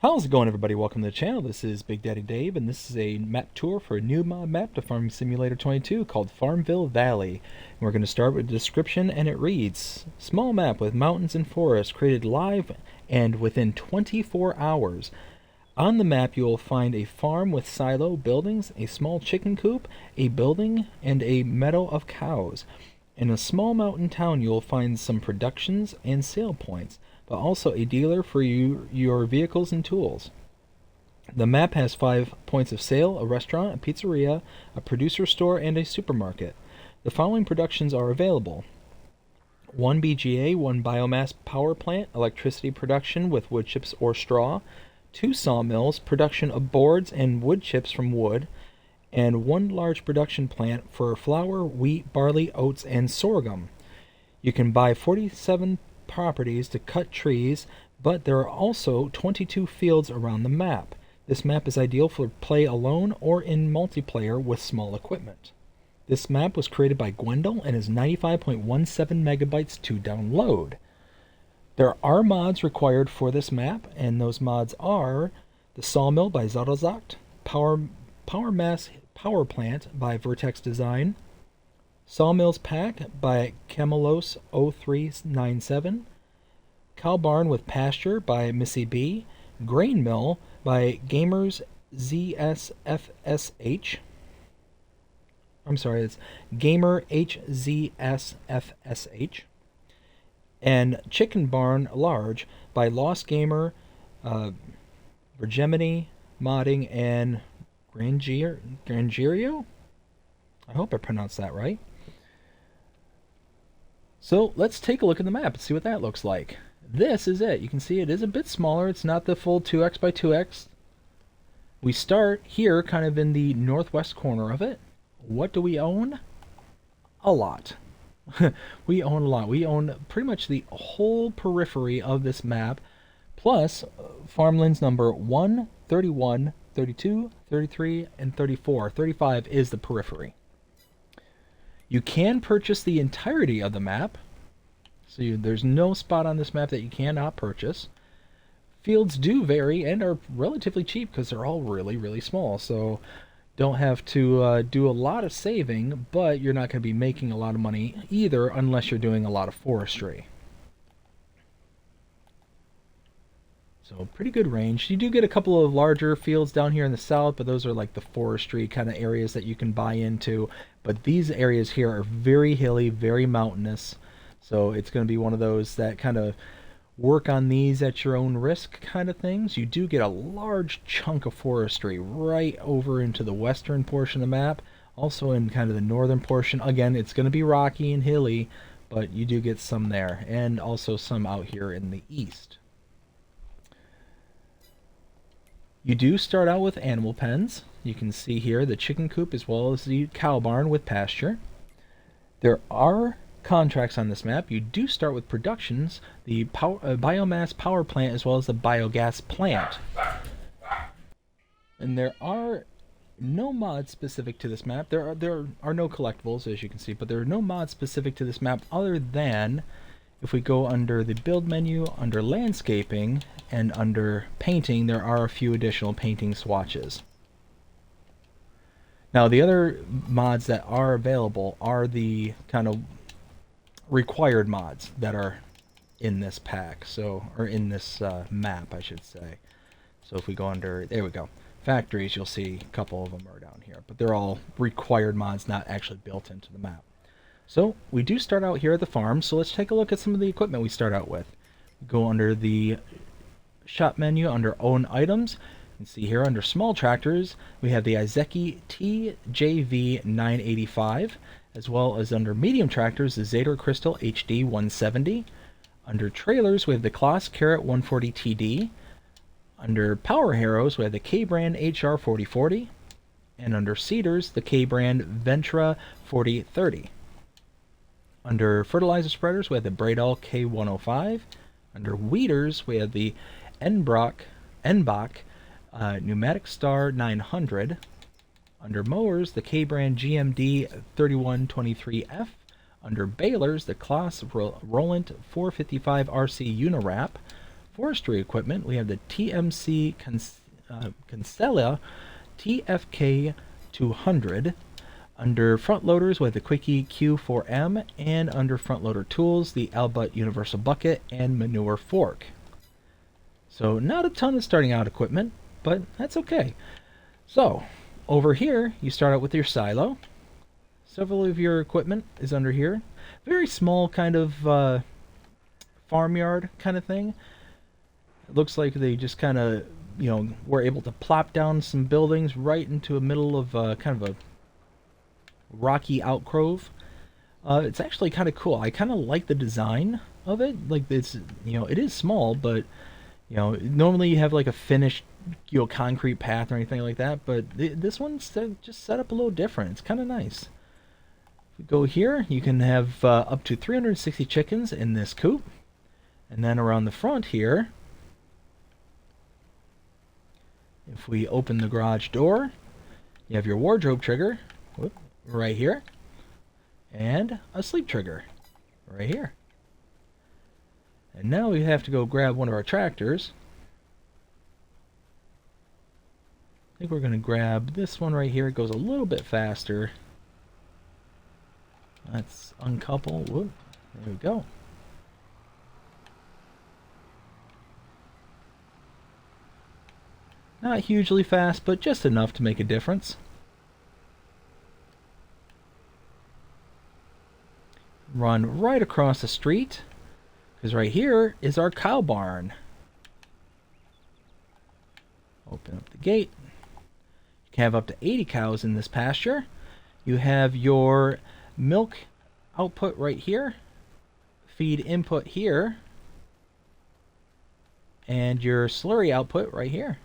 How's it going, everybody? Welcome to the channel. This is Big Daddy Dave, and this is a map tour for a new mod map to Farming Simulator 22 called Farmville Valley. And we're going to start with the description, and it reads, small map with mountains and forests created live and within 24 hours. On the map, you will find a farm with silo buildings, a small chicken coop, a building, and a meadow of cows. In a small mountain town, you will find some productions and sale points, but also a dealer for your vehicles and tools. The map has 5 points of sale, a restaurant, a pizzeria, a producer store, and a supermarket. The following productions are available: 1 BGA, 1 biomass power plant, electricity production with wood chips or straw, 2 sawmills, production of boards and wood chips from wood, and 1 large production plant for flour, wheat, barley, oats, and sorghum. You can buy 47 properties to cut trees, but there are also 22 fields around the map. This map is ideal for play alone or in multiplayer with small equipment. This map was created by Gwendol and is 95.17 megabytes to download. There are mods required for this map, and those mods are the Sawmill by Zotozakt, Power Mass Power Plant by Vertex Design, Sawmills Pack by Camelos 0397, Cow Barn with Pasture by Missy B, Grain Mill by Gamers ZSFSH. I'm sorry, it's Gamer HZSFSH. And Chicken Barn Large by Lost Gamer, Virgemini Modding, and Grangerio? I hope I pronounced that right. So let's take a look at the map and see what that looks like. This is it. You can see it is a bit smaller. It's not the full 2x by 2x. We start here kind of in the northwest corner of it. What do we own? A lot. We own a lot. We own pretty much the whole periphery of this map, plus farmlands number 1, 31, 32, 33, and 34. 35 is the periphery. You can purchase the entirety of the map, so there's no spot on this map that you cannot purchase. Fields do vary and are relatively cheap because they're all really, really small, so don't have to do a lot of saving, but you're not going to be making a lot of money either unless you're doing a lot of forestry. So pretty good range. You do get a couple of larger fields down here in the south, but those are like the forestry kind of areas that you can buy into. But these areas here are very hilly, very mountainous. So it's going to be one of those that kind of work on these at your own risk kind of things. You do get a large chunk of forestry right over into the western portion of the map. Also in kind of the northern portion. Again, it's going to be rocky and hilly, but you do get some there. And also some out here in the east. You do start out with animal pens. You can see here the chicken coop as well as the cow barn with pasture. There are contracts on this map. You do start with productions, the biomass power plant as well as the biogas plant. And there are no mods specific to this map. There are no collectibles, as you can see, but there are no mods specific to this map other than if we go under the build menu, under landscaping, and under painting, there are a few additional painting swatches. Now, the other mods that are available are the kind of required mods that are in this pack, or in this map, I should say. So if we go under, there we go, factories, you'll see a couple of them are down here, but they're all required mods, not actually built into the map. So we do start out here at the farm, so let's take a look at some of the equipment we start out with. Go under the shop menu under own items. You can see here under small tractors we have the Izeki TJV 985, as well as under medium tractors the Zader Crystal HD 170. Under trailers we have the Kloss Carrot 140 TD. Under power harrows we have the K-Brand HR 4040, and under seeders the K-Brand Ventra 4030. Under fertilizer spreaders we have the Bradall K105. Under weeders we have the Enbach Pneumatic Star 900. Under mowers the K-Brand GMD 3123F. Under balers the Kloss Roland 455 RC Unirap. forestry equipment, we have the TMC Kinsella TFK 200. Under front loaders, we have the Quickie Q4M, and under front loader tools, the Albut Universal Bucket and Manure Fork. So not a ton of starting out equipment, but that's okay. So over here, you start out with your silo. Several of your equipment is under here. Very small kind of farmyard kind of thing. It looks like they just kind of, were able to plop down some buildings right into the middle of kind of a rocky outcrove. It's actually kind of cool. I kind of like the design of it. Like it's, it is small, but normally you have like a finished, concrete path or anything like that. But this one's just set up a little different. It's kind of nice. If we go here, you can have up to 360 chickens in this coop, and then around the front here, if we open the garage door, you have your wardrobe trigger. Whoop. Right here, and a sleep trigger right here. And now we have to go grab one of our tractors. I think we're going to grab this one right here. It goes a little bit faster. Let's uncouple. Whoop. There we go. Not hugely fast, but just enough to make a difference. Run right across the street, because right here is our cow barn. Open up the gate. You can have up to 80 cows in this pasture. You have your milk output right here, feed input here, and your slurry output right here.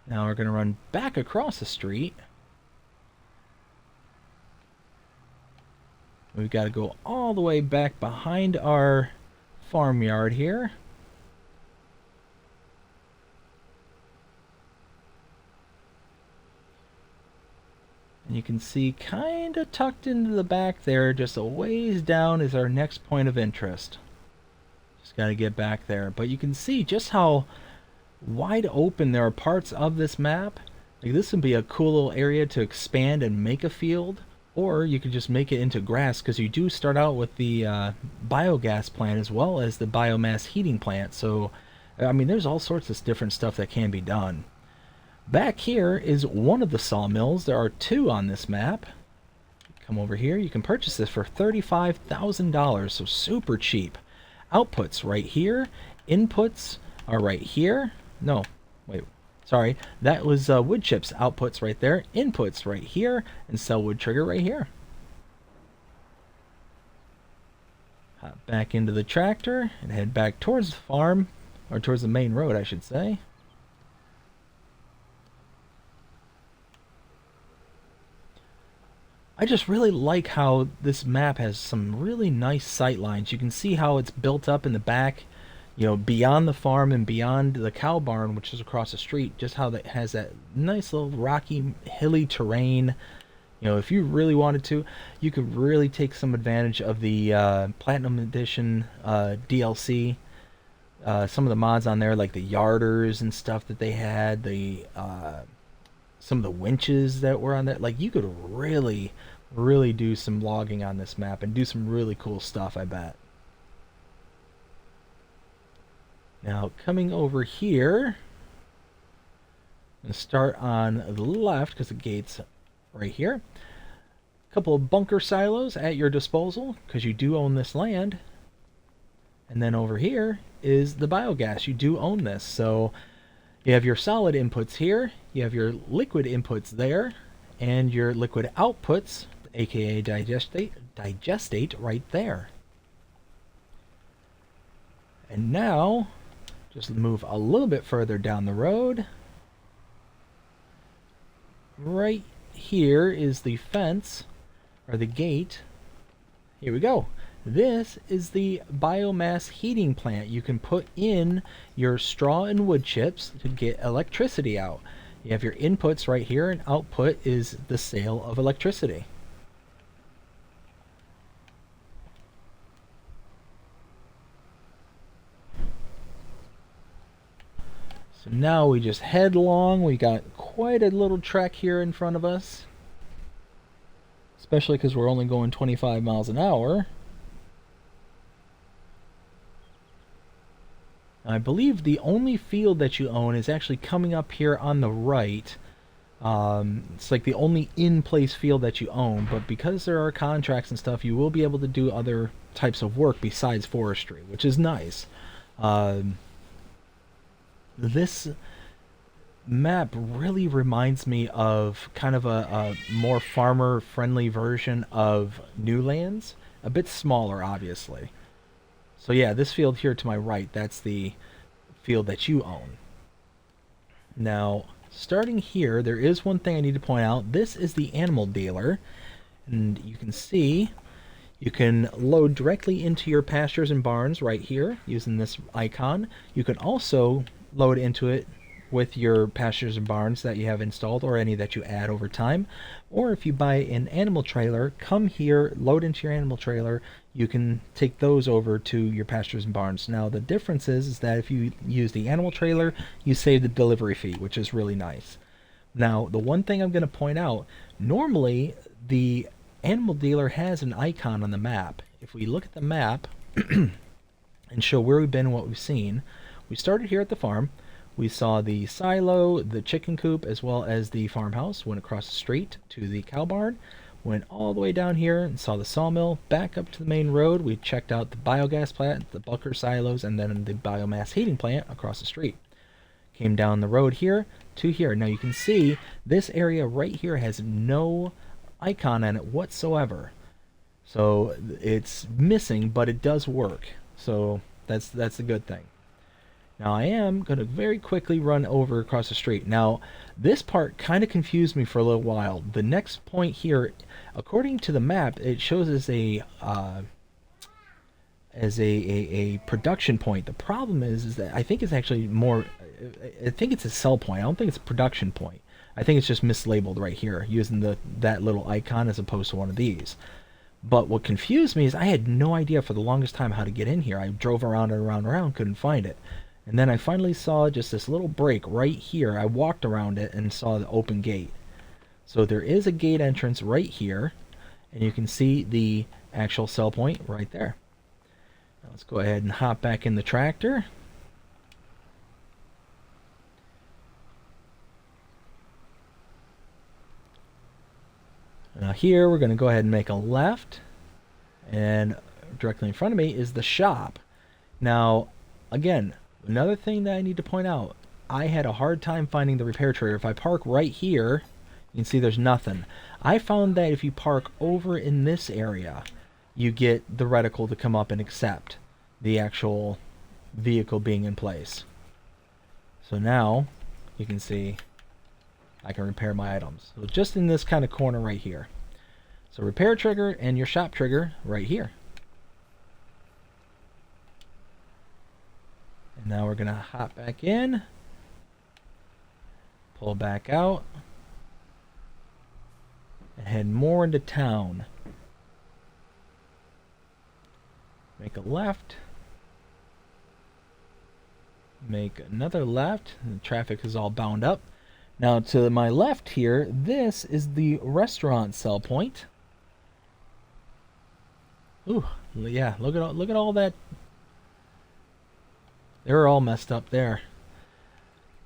Now we're going to run back across the street. We've got to go all the way back behind our farmyard here. And you can see kind of tucked into the back there, just a ways down, is our next point of interest. Just got to get back there. But you can see just how wide open there are parts of this map. Like this would be a cool little area to expand and make a field. Or you could just make it into grass, because you do start out with the biogas plant as well as the biomass heating plant. So, I mean, there's all sorts of different stuff that can be done. Back here is one of the sawmills. There are two on this map. Come over here. You can purchase this for $35,000, so super cheap. Outputs right here. Inputs are right here. No, wait. Sorry, that was wood chips outputs right there, inputs right here, and cell wood trigger right here. Hop back into the tractor and head back towards the farm, or towards the main road, I should say. I just really like how this map has some really nice sight lines. You can see how it's built up in the back, beyond the farm and beyond the cow barn, which is across the street, just how that has that nice little rocky, hilly terrain. If you really wanted to, you could really take some advantage of the Platinum Edition DLC. Some of the mods on there, like the yarders and stuff that they had, the some of the winches that were on there. Like, you could really do some logging on this map and do some really cool stuff, I bet. Now, coming over here, I'm going to start on the left because the gate's right here. A couple of bunker silos at your disposal because you do own this land. And then over here is the biogas. You do own this. So you have your solid inputs here, you have your liquid inputs there, and your liquid outputs, aka digestate right there. And now, just move a little bit further down the road. Right here is the fence, or the gate. Here we go. This is the biomass heating plant. You can put in your straw and wood chips to get electricity out. You have your inputs right here, and output is the sale of electricity. So now we just head along. We got quite a little trek here in front of us, especially because we're only going 25 miles an hour. I believe the only field that you own is actually coming up here on the right. It's like the only in-place field that you own, but because there are contracts and stuff, you will be able to do other types of work besides forestry, which is nice. This map really reminds me of kind of a more farmer-friendly version of Newlands. A bit smaller, obviously. So yeah, this field here to my right, that's the field that you own. Now, starting here, there is one thing I need to point out. This is the animal dealer, and you can see you can load directly into your pastures and barns right here using this icon. You can also load into it with your pastures and barns that you have installed or any that you add over time. Or if you buy an animal trailer, come here, load into your animal trailer, you can take those over to your pastures and barns. Now the difference is that if you use the animal trailer, you save the delivery fee, which is really nice. Now the one thing I'm going to point out, normally the animal dealer has an icon on the map. If we look at the map and show where we've been and what we've seen, we started here at the farm. We saw the silo, the chicken coop, as well as the farmhouse. Went across the street to the cow barn. Went all the way down here and saw the sawmill. Back up to the main road. We checked out the biogas plant, the Bucker silos, and then the biomass heating plant across the street. Came down the road here to here. Now you can see this area right here has no icon on it whatsoever. So it's missing, but it does work. So that's a good thing. Now I am going to very quickly run over across the street. Now this part kind of confused me for a little while. The next point here, according to the map, it shows as a production point. The problem is that I think it's actually more, I think it's a sell point. I don't think it's a production point. I think it's just mislabeled right here using that little icon as opposed to one of these. But what confused me is I had no idea for the longest time how to get in here. I drove around and around and around, couldn't find it. And then I finally saw just this little break right here. I walked around it and saw the open gate. So there is a gate entrance right here, and you can see the actual sell point right there. Now let's go ahead and hop back in the tractor. Now here we're going to go ahead and make a left, and directly in front of me is the shop. Now again, another thing that I need to point out, I had a hard time finding the repair trailer. If I park right here, you can see there's nothing. I found that if you park over in this area, you get the reticle to come up and accept the actual vehicle being in place. So now you can see I can repair my items. So just in this kind of corner right here. So repair trigger and your shop trigger right here. And now we're going to hop back in, pull back out, and head more into town. Make a left, make another left, and the traffic is all bound up. Now to my left here, this is the restaurant sell point. Ooh, yeah, look at all that. They're all messed up there.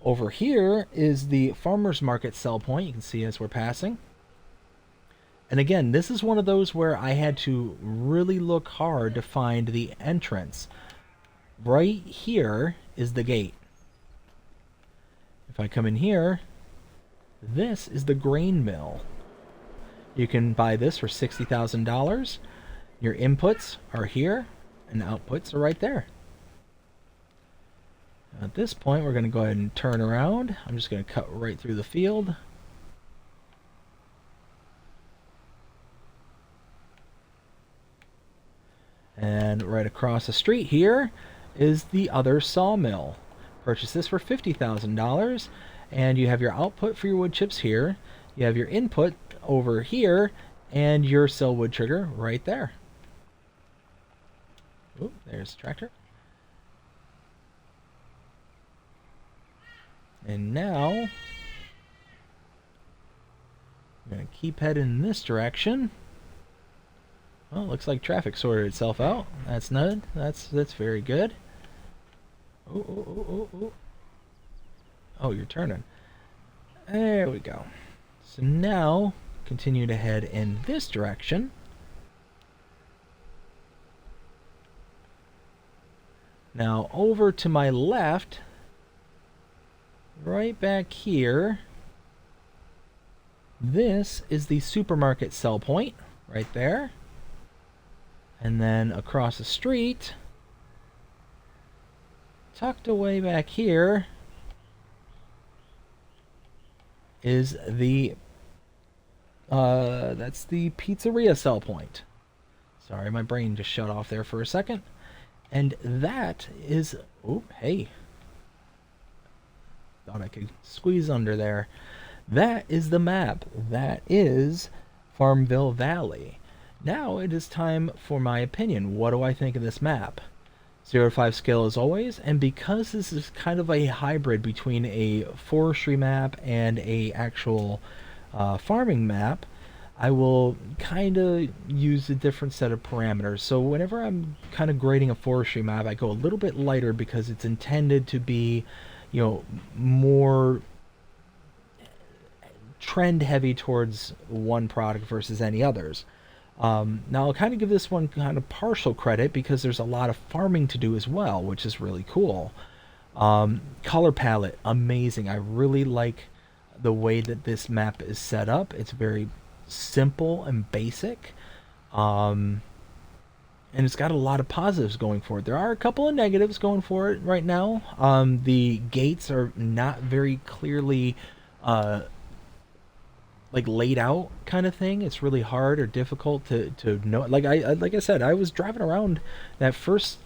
Over here is the farmer's market sell point. You can see as we're passing. And again, this is one of those where I had to really look hard to find the entrance. Right here is the gate. If I come in here, this is the grain mill. You can buy this for $60,000. Your inputs are here, and outputs are right there. At this point, we're going to go ahead and turn around. I'm just going to cut right through the field. And right across the street here is the other sawmill. Purchase this for $50,000, and you have your output for your wood chips here. You have your input over here, and your sell wood trigger right there. Oop, there's the tractor. And now, I'm going to keep heading in this direction. Well, looks like traffic sorted itself out. That's good. That's very good. Oh, oh, oh, oh, oh. Oh, you're turning. There we go. So now, continue to head in this direction. Now, over to my left, right back here, this is the supermarket sell point, right there. And then across the street, tucked away back here, is the that's the pizzeria sell point. Sorry, my brain just shut off there for a second. And that is, oh, hey, thought I could squeeze under there. That is the map. That is Farmville Valley. Now it is time for my opinion. What do I think of this map? 0 to 5 scale as always, and because this is kind of a hybrid between a forestry map and a actual farming map, I will kind of use a different set of parameters. So whenever I'm kind of grading a forestry map, I go a little bit lighter because it's intended to be, you know, more trend heavy towards one product versus any others. Now I'll kind of give this one kind of partial credit because there's a lot of farming to do as well, which is really cool. Color palette, amazing. I really like the way that this map is set up. It's very simple and basic. And it's got a lot of positives going for it. There are a couple of negatives going for it right now. The gates are not very clearly like laid out kind of thing. It's really hard or difficult to know. Like I said, I was driving around that first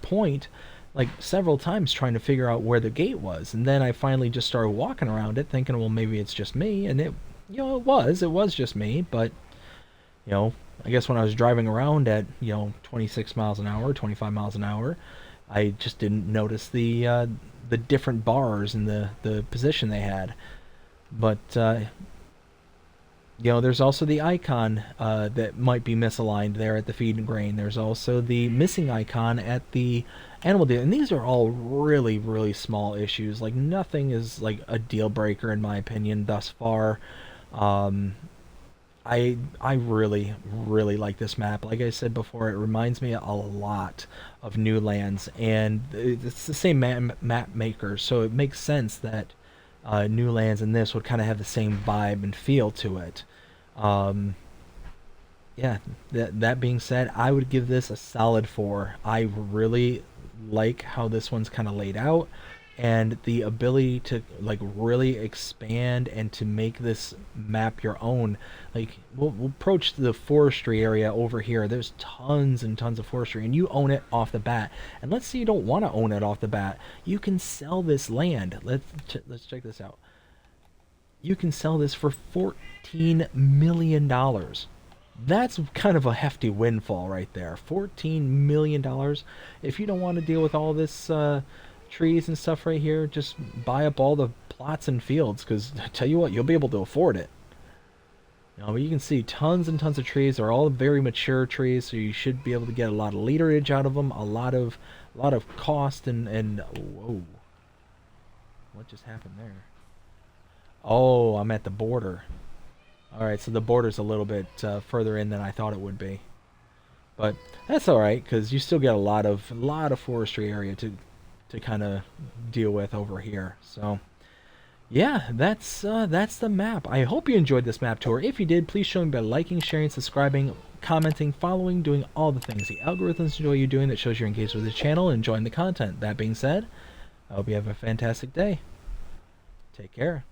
point like several times trying to figure out where the gate was, and then I finally just started walking around it thinking, well, maybe it's just me. And it, you know, it was just me. But you know, I guess when I was driving around at, you know, 26 miles an hour, 25 miles an hour, I just didn't notice the different bars and the position they had. But you know, there's also the icon that might be misaligned there at the feed and grain. There's also the missing icon at the animal deal, and these are all really, really small issues. Like nothing is like a deal breaker in my opinion thus far. I really, really like this map. Like I said before, it reminds me a lot of New Lands, and it's the same map maker, so it makes sense that New Lands and this would kind of have the same vibe and feel to it. Yeah, that being said, I would give this a solid 4. I really like how this one's kind of laid out, and the ability to like really expand and to make this map your own. Like we'll approach the forestry area over here. There's tons and tons of forestry, and you own it off the bat. And let's say you don't want to own it off the bat, you can sell this land. Let's check this out. You can sell this for $14 million. That's kind of a hefty windfall right there. $14 million. If you don't want to deal with all this trees and stuff right here, just buy up all the plots and fields, because I tell you what, you'll be able to afford it. Now, but you can see tons and tons of trees. They're all very mature trees, so you should be able to get a lot of literage out of them, a lot of cost and whoa. What just happened there? Oh, I'm at the border. Alright, so the border's a little bit further in than I thought it would be. But that's alright, because you still get a lot of forestry area to kind of deal with over here. So yeah, that's the map. I hope you enjoyed this map tour. If you did, please show me by liking, sharing, subscribing, commenting, following, doing all the things the algorithms enjoy you doing. That shows you're engaged with the channel and enjoying the content. That being said, I hope you have a fantastic day. Take care.